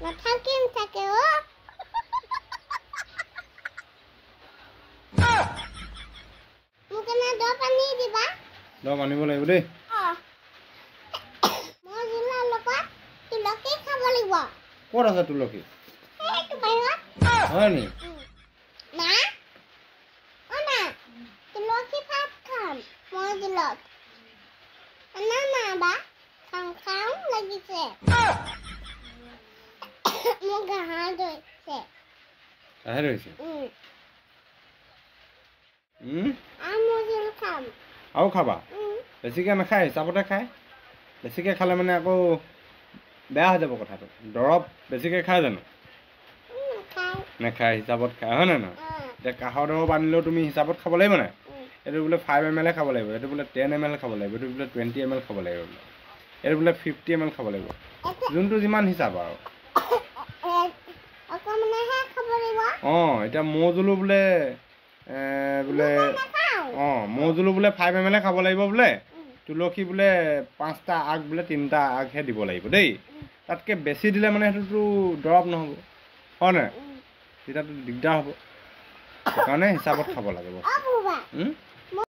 নাথাকিম থাকে অ মোক না দ পানী দিবা দম আনিব লাগিব দেই মই জিলা লগত তুলসী খাব লাগিব ক'ত আছে তুলসী এইটো বাহিৰত হয় নি না অ না তুলসী ভাত খাম মই জিলত না না বা খাওঁ খাওঁ লাগিছে মোক গাহা ধৰিছে আহে ৰৈছে মই জিল খাম আৰু খাবা বেছিকৈ নাখায় হিচাপতে খায় বেছিকৈ খালে মানে আকৌ বেয়া হৈ যাব কথাটো দৰৱ বেছিকৈ খায় জানো নাখায় হিচাপত খায় হয় নে নহয় এতিয়া কাহৰ দৰৱ আনিলেও তুমি হিচাপত খাব লাগিব নাই এইটো বোলে 5 ml খাব লাগিব এইটো বোলে 10 ml খাব লাগিব এইটো বোলে 20 ml খাব লাগিব বোলে এইটো বোলে 50 ml খাব লাগিব যোনটো যিমান হিচাপ আৰু অঁ এতিয়া মৌ জোলো বোলে মৌ জোলো বোলে 5 ml খাব লাগিব বোলে তুলসী বোলে 5টা আগ বোলে 3টা আগহে দিব লাগিব দেই তাতকৈ বেছি দিলে মানে সেইটোতো দৰৱ নহ'ব হয় নাই তেতিয়াতো দিগদাৰ হ'ব সেইকাৰণে হিচাপত খাব লাগে বস্তু